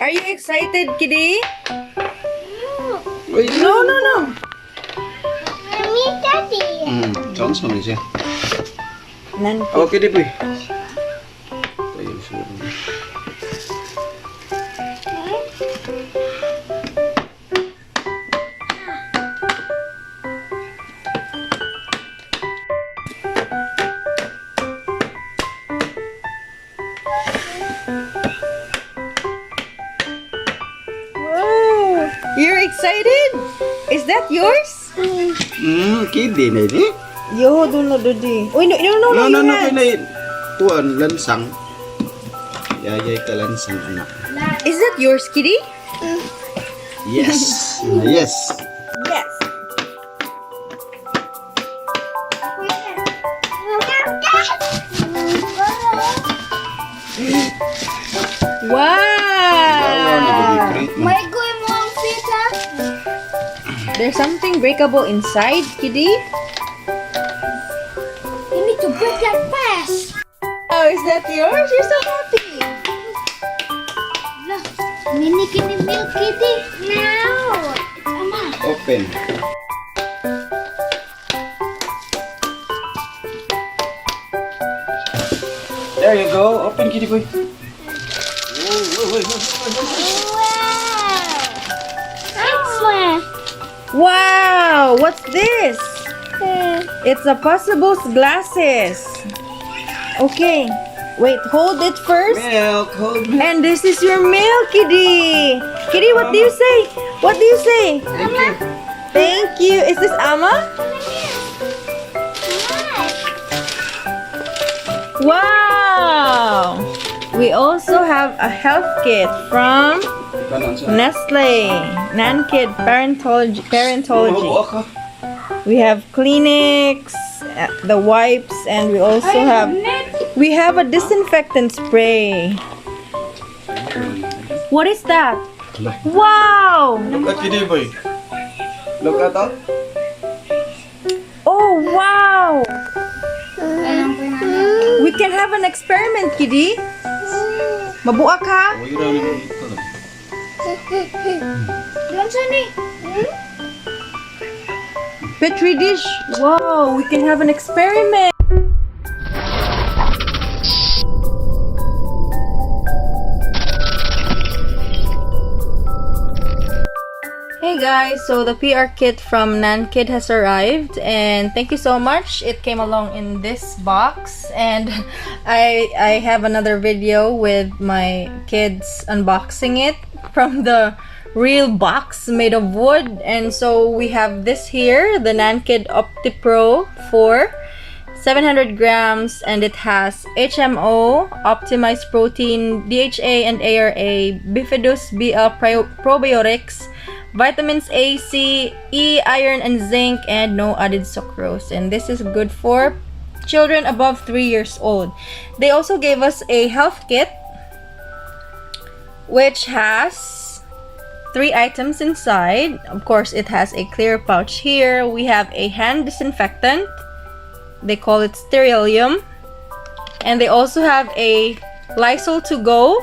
Are you excited, Kitty? Wait, No. Mommy, Daddy. Johnson is here. NANKID. Okay, di boy. Ito yung sulo. Wow! You're excited? Is that yours? Kidi na ini. Yo, do di. Uy, no, No, your hands. kailan. Kuan, lansang. Yayay ka lansang, anak. Is that yours, Kitty? Yes. Yes. Yes. Wow! May goy mo ang pizza. There's something breakable inside, Kitty. You need to break that fast. Oh, is that yours? You're so happy. Look, Nini, can you milk kitty? Now. Mama. Open. There you go. Open, kitty boy. Wow. Excellent. Wow! What's this? It's a possible glasses. Okay. Wait, hold it first. Milk, hold milk. And this is your milk, Kitty. Kitty, what do you say? What do you say? Thank you. Thank you. Is this Ama? Wow! We also have a health kit from Nestle, NANKID Parentology. We have Kleenex, the wipes, and we also have a disinfectant spray. What is that? Wow! Look at kitty boy. Look at that. Oh wow! We can have an experiment, Kitty. Mabuak ha? Don't Sunny. Petri dish. Wow, we can have an experiment. Hey guys, so the PR kit from NANKID has arrived and thank you so much. It came along in this box and I have another video with my kids unboxing it from the real box made of wood. And so we have this here, the NANKID OptiPro 4, 700 grams, and it has HMO, optimized protein, DHA and ARA, bifidus BL probiotics, vitamins A, C, E, iron, and zinc, and no added sucrose. And this is good for children above 3 years old. They also gave us a health kit, which has 3 items inside. Of course, it has a clear pouch here. We have a hand disinfectant. They call it Sterilium. And they also have a Lysol to go.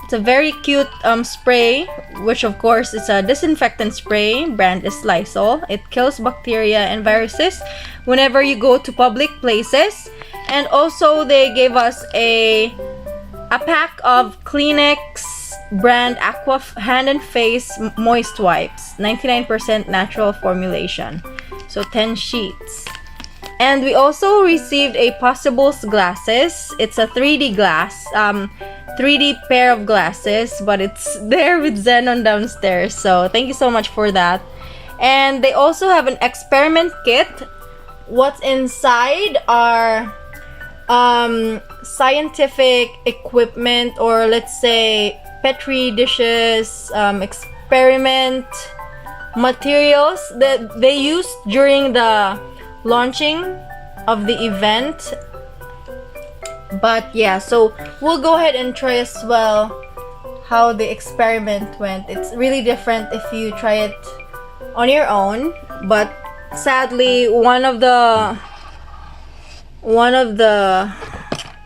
It's a very cute spray, which of course is a disinfectant spray. Brand is Lysol. It kills bacteria and viruses whenever you go to public places. And also they gave us a pack of Kleenex brand Aqua hand and face moist wipes, 99% natural formulation. So 10 sheets. And we also received a Possibles glasses. It's a 3D glass, 3D pair of glasses, but it's there with Zenon downstairs. So thank you so much for that. And they also have an experiment kit. What's inside are scientific equipment, or let's say Petri dishes, experiment materials that they used during the launching of the event. But yeah, so we'll go ahead and try as well how the experiment went. It's really different if you try it on your own, but sadly one of the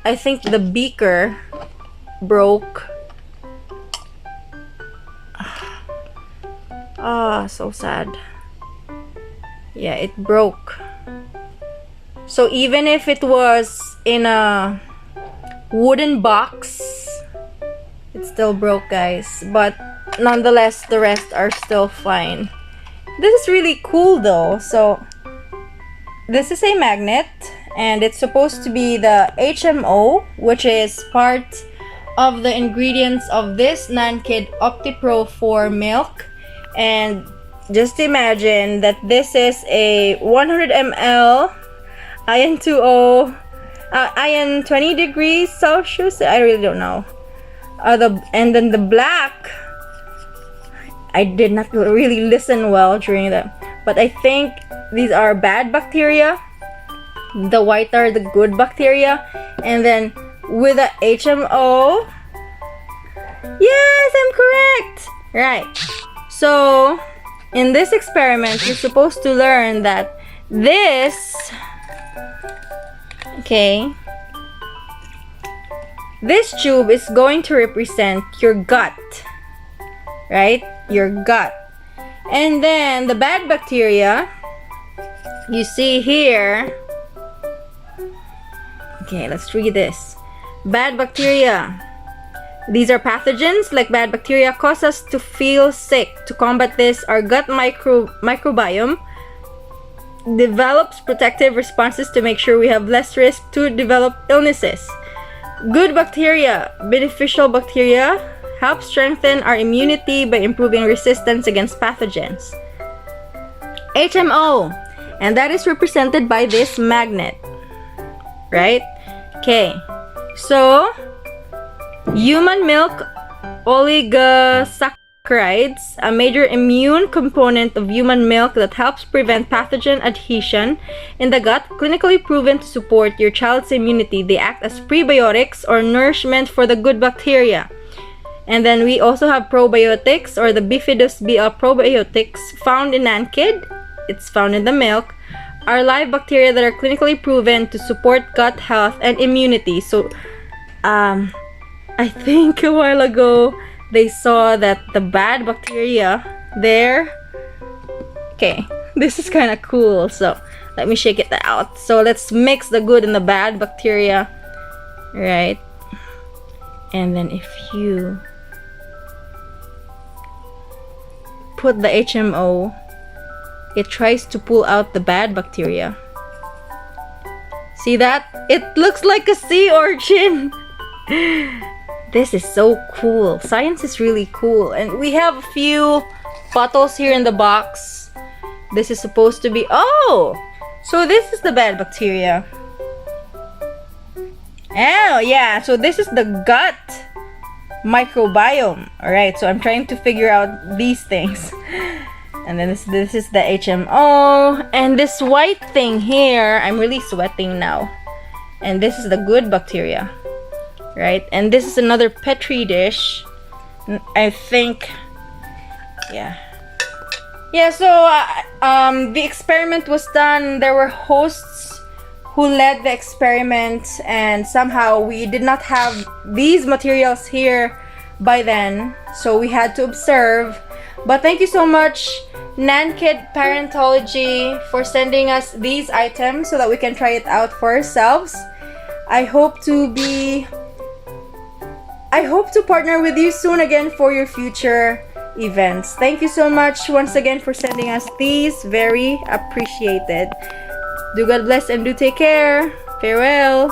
I think the beaker broke. Ah, so sad. Yeah, it broke. So even if it was in a wooden box, it still broke, guys. But nonetheless, the rest are still fine. This is really cool though. So this is a magnet, and it's supposed to be the HMO, which is part of the ingredients of this NANKID OptiPro 4 milk. And just imagine that this is a 100 ml iron 20 iron 20 degrees Celsius. I really don't know. And then the black, I did not really listen well during that, but I think these are bad bacteria. The white are the good bacteria. And then with the HMO, yes, I'm correct. Right. So in this experiment, you're supposed to learn that this, okay, this tube is going to represent your gut, right? Your gut. And then the bad bacteria, you see here. Okay, let's read this. Bad bacteria. These are pathogens like bad bacteria cause us to feel sick. To combat this, our gut microbiome develops protective responses to make sure we have less risk to develop illnesses. Good bacteria, beneficial bacteria, help strengthen our immunity by improving resistance against pathogens. HMO, and that is represented by this magnet, right? Okay, so human milk oligosaccharides, a major immune component of human milk that helps prevent pathogen adhesion in the gut, clinically proven to support your child's immunity. They act as prebiotics or nourishment for the good bacteria. And then we also have probiotics, or the Bifidus-BL probiotics found in NANKID. It's found in the milk. Are live bacteria that are clinically proven to support gut health and immunity. So, I think a while ago they saw that the bad bacteria there. Okay, this is kind of cool. So let me shake it out. So let's mix the good and the bad bacteria, right? And then if you put the HMO, it tries to pull out the bad bacteria. See that? It looks like a sea urchin. This is so cool. Science is really cool. And we have a few bottles here in the box. This is supposed to be... Oh! So this is the bad bacteria. Oh, yeah. So this is the gut microbiome. Alright, so I'm trying to figure out these things. And then this is the HMO. And this white thing here, I'm really sweating now. And this is the good bacteria. Right? And this is another Petri dish. I think... Yeah. Yeah, so the experiment was done. There were hosts who led the experiment. And somehow we did not have these materials here by then. So we had to observe. But thank you so much, NANKID Parentology, for sending us these items so that we can try it out for ourselves. I hope to partner with you soon again for your future events. Thank you so much once again for sending us these. Very appreciated. Do God bless and do take care. Farewell.